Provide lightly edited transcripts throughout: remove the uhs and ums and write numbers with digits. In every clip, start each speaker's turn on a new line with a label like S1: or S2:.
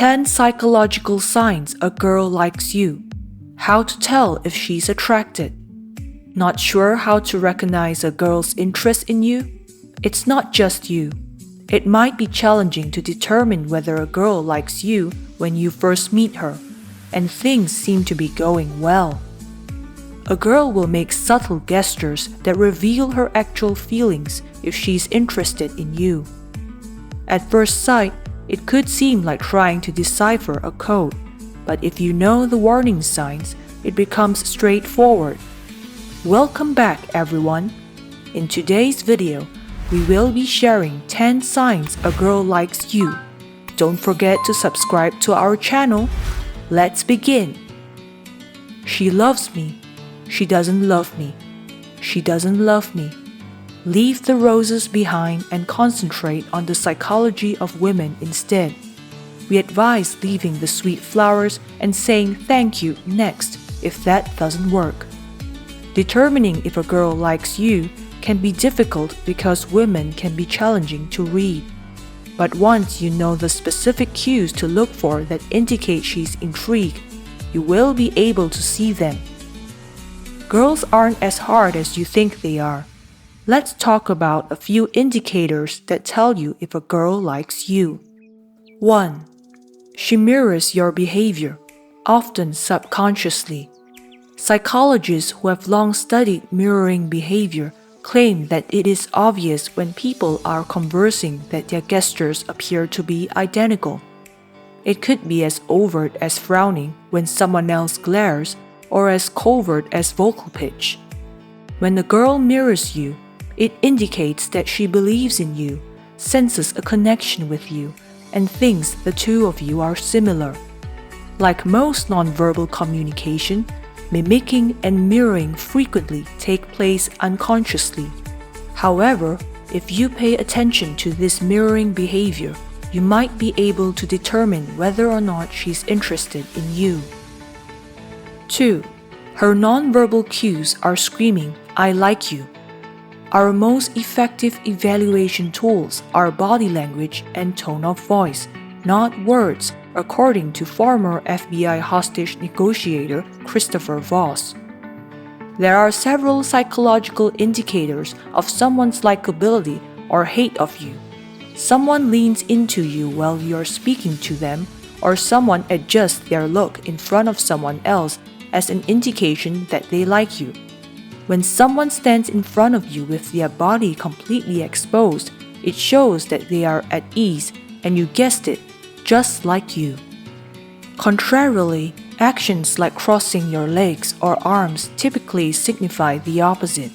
S1: 10 psychological signs a girl likes you. How to tell if she's attracted. Not sure how to recognize a girl's interest in you? It's not just you. It might be challenging to determine whether a girl likes you when you first meet her, and things seem to be going well. A girl will make subtle gestures that reveal her actual feelings if she's interested in you. At first sight, it could seem like trying to decipher a code, but if you know the warning signs, it becomes straightforward. Welcome back, everyone. In today's video, we will be sharing 10 signs a girl likes you. Don't forget to subscribe to our channel. Let's begin. She loves me. She doesn't love me. She doesn't love me. Leave the roses behind and concentrate on the psychology of women instead. We advise leaving the sweet flowers and saying thank you next if that doesn't work. Determining if a girl likes you can be difficult because women can be challenging to read. But once you know the specific cues to look for that indicate she's intrigued, you will be able to see them. Girls aren't as hard as you think they are. Let's talk about a few indicators that tell you if a girl likes you. 1. She mirrors your behavior, often subconsciously. Psychologists who have long studied mirroring behavior claim that it is obvious when people are conversing that their gestures appear to be identical. It could be as overt as frowning when someone else glares, or as covert as vocal pitch. When a girl mirrors you, it indicates that she believes in you, senses a connection with you, and thinks the two of you are similar. Like most nonverbal communication, mimicking and mirroring frequently take place unconsciously. However, if you pay attention to this mirroring behavior, you might be able to determine whether or not she's interested in you. 2. Her nonverbal cues are screaming, "I like you." Our most effective evaluation tools are body language and tone of voice, not words, according to former FBI hostage negotiator Christopher Voss. There are several psychological indicators of someone's likability or hate of you. Someone leans into you while you're speaking to them, or someone adjusts their look in front of someone else as an indication that they like you. When someone stands in front of you with their body completely exposed, it shows that they are at ease, and you guessed it, just like you. Contrarily, actions like crossing your legs or arms typically signify the opposite.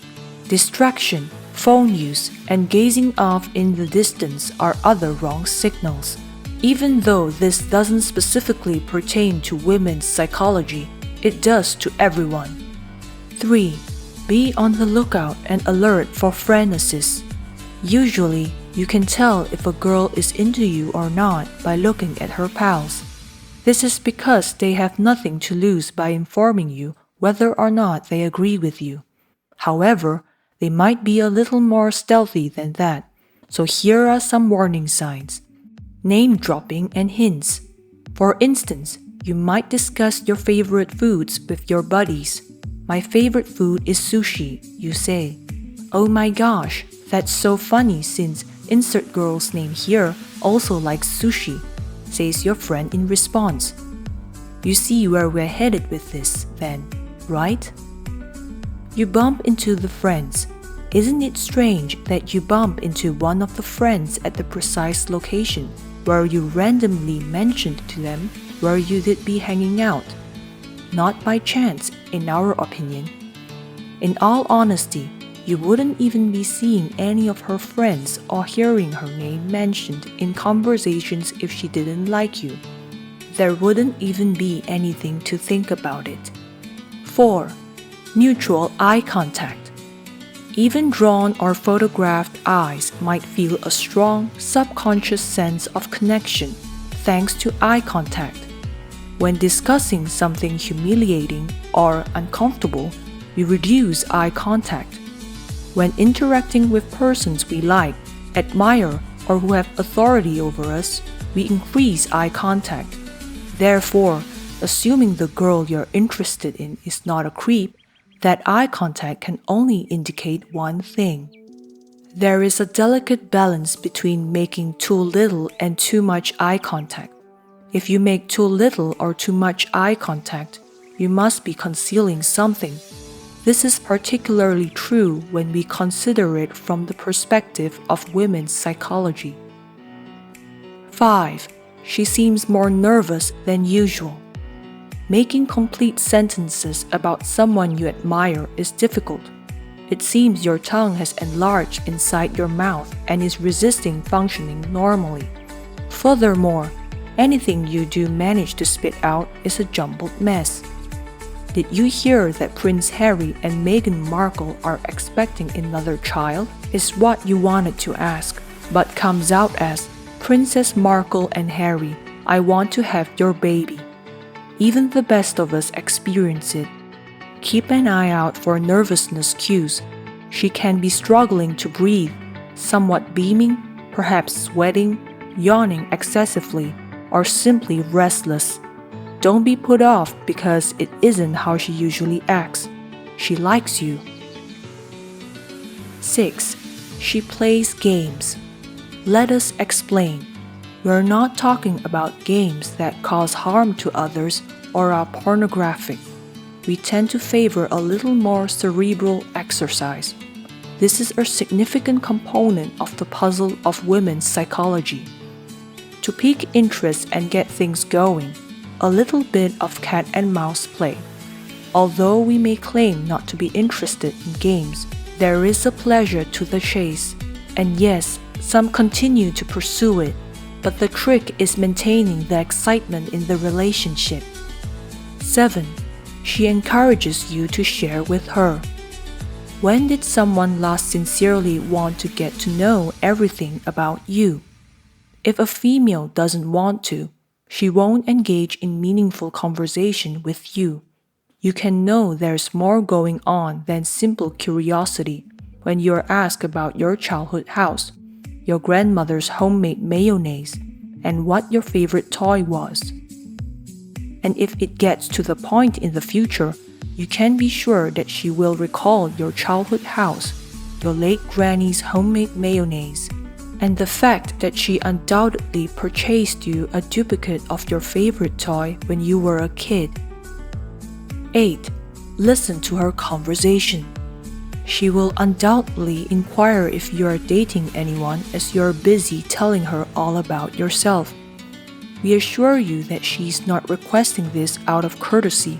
S1: Distraction, phone use, and gazing off in the distance are other wrong signals. Even though this doesn't specifically pertain to women's psychology, it does to everyone. 3. Be on the lookout and alert for friend assist. Usually, you can tell if a girl is into you or not by looking at her pals. This is because they have nothing to lose by informing you whether or not they agree with you. However, they might be a little more stealthy than that, so here are some warning signs. Name dropping and hints. For instance, you might discuss your favorite foods with your buddies. "My favorite food is sushi," you say. "Oh my gosh, that's so funny since insert girl's name here also likes sushi," says your friend in response. You see where we're headed with this, then, right? You bump into the friends. Isn't it strange that you bump into one of the friends at the precise location where you randomly mentioned to them where you did be hanging out? Not by chance, in our opinion. In all honesty, you wouldn't even be seeing any of her friends or hearing her name mentioned in conversations if she didn't like you. There wouldn't even be anything to think about it. 4. Mutual eye contact. Even drawn or photographed eyes might feel a strong, subconscious sense of connection thanks to eye contact. When discussing something humiliating or uncomfortable, we reduce eye contact. When interacting with persons we like, admire, or who have authority over us, we increase eye contact. Therefore, assuming the girl you're interested in is not a creep, that eye contact can only indicate one thing. There is a delicate balance between making too little and too much eye contact. If you make too little or too much eye contact, you must be concealing something. This is particularly true when we consider it from the perspective of women's psychology. 5. She seems more nervous than usual. Making complete sentences about someone you admire is difficult. It seems your tongue has enlarged inside your mouth and is resisting functioning normally. Furthermore, anything you do manage to spit out is a jumbled mess. Did you hear that Prince Harry and Meghan Markle are expecting another child? Is what you wanted to ask, but comes out as, Princess Markle and Harry, I want to have your baby. Even the best of us experience it. Keep an eye out for nervousness cues. She can be struggling to breathe, somewhat beaming, perhaps sweating, yawning excessively, or simply restless. Don't be put off because it isn't how she usually acts. She likes you. 6. She plays games. Let us explain. We're not talking about games that cause harm to others or are pornographic. We tend to favor a little more cerebral exercise. This is a significant component of the puzzle of women's psychology. To pique interest and get things going, a little bit of cat and mouse play. Although we may claim not to be interested in games, there is a pleasure to the chase, and yes, some continue to pursue it, but the trick is maintaining the excitement in the relationship. 7. She encourages you to share with her. When did someone last sincerely want to get to know everything about you? If a female doesn't want to, she won't engage in meaningful conversation with you. You can know there's more going on than simple curiosity when you're asked about your childhood house, your grandmother's homemade mayonnaise, and what your favorite toy was. And if it gets to the point in the future, you can be sure that she will recall your childhood house, your late granny's homemade mayonnaise, and the fact that she undoubtedly purchased you a duplicate of your favorite toy when you were a kid. 8. Listen to her conversation. She will undoubtedly inquire if you are dating anyone as you're busy telling her all about yourself. We assure you that she's not requesting this out of courtesy.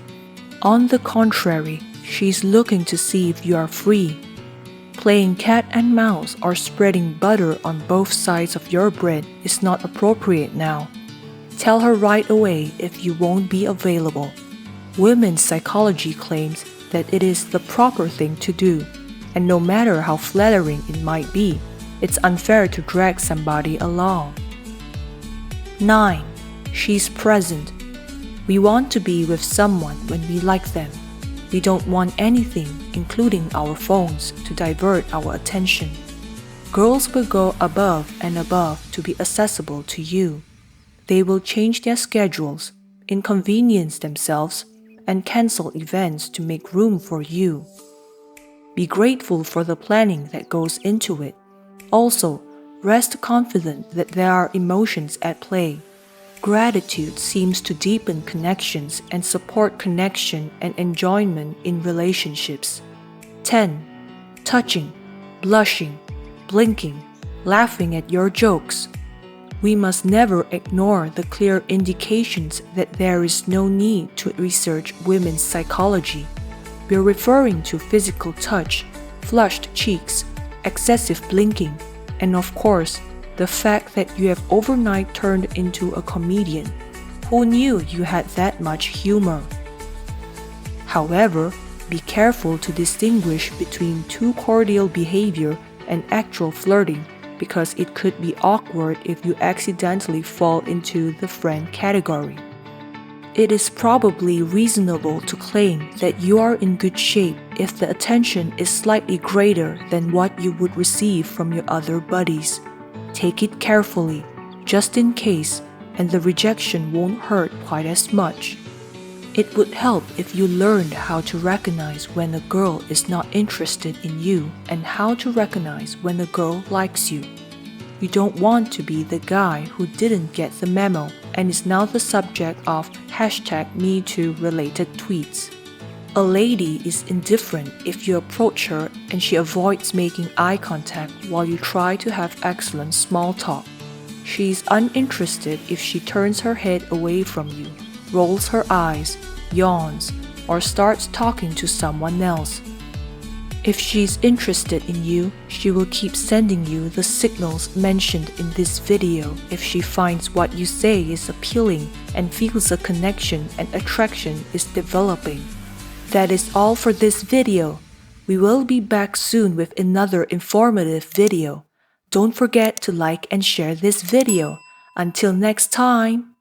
S1: On the contrary, she's looking to see if you are free. Playing cat and mouse or spreading butter on both sides of your bread is not appropriate now. Tell her right away if you won't be available. Women's psychology claims that it is the proper thing to do, and no matter how flattering it might be, it's unfair to drag somebody along. 9. She's present. We want to be with someone when we like them. We don't want anything, including our phones, to divert our attention. Girls will go above and above to be accessible to you. They will change their schedules, inconvenience themselves, and cancel events to make room for you. Be grateful for the planning that goes into it. Also, rest confident that there are emotions at play. Gratitude seems to deepen connections and support connection and enjoyment in relationships. 10. Touching, blushing, blinking, laughing at your jokes. We must never ignore the clear indications that there is no need to research women's psychology. We're referring to physical touch, flushed cheeks, excessive blinking, and of course, the fact that you have overnight turned into a comedian. Who knew you had that much humor? However, be careful to distinguish between too cordial behavior and actual flirting, because it could be awkward if you accidentally fall into the friend category. It is probably reasonable to claim that you are in good shape if the attention is slightly greater than what you would receive from your other buddies. Take it carefully, just in case, and the rejection won't hurt quite as much. It would help if you learned how to recognize when a girl is not interested in you and how to recognize when a girl likes you. You don't want to be the guy who didn't get the memo and is now the subject of #MeToo related tweets. A lady is indifferent if you approach her and she avoids making eye contact while you try to have excellent small talk. She is uninterested if she turns her head away from you, rolls her eyes, yawns, or starts talking to someone else. If she's interested in you, she will keep sending you the signals mentioned in this video if she finds what you say is appealing and feels a connection and attraction is developing. That is all for this video. We will be back soon with another informative video. Don't forget to like and share this video. Until next time!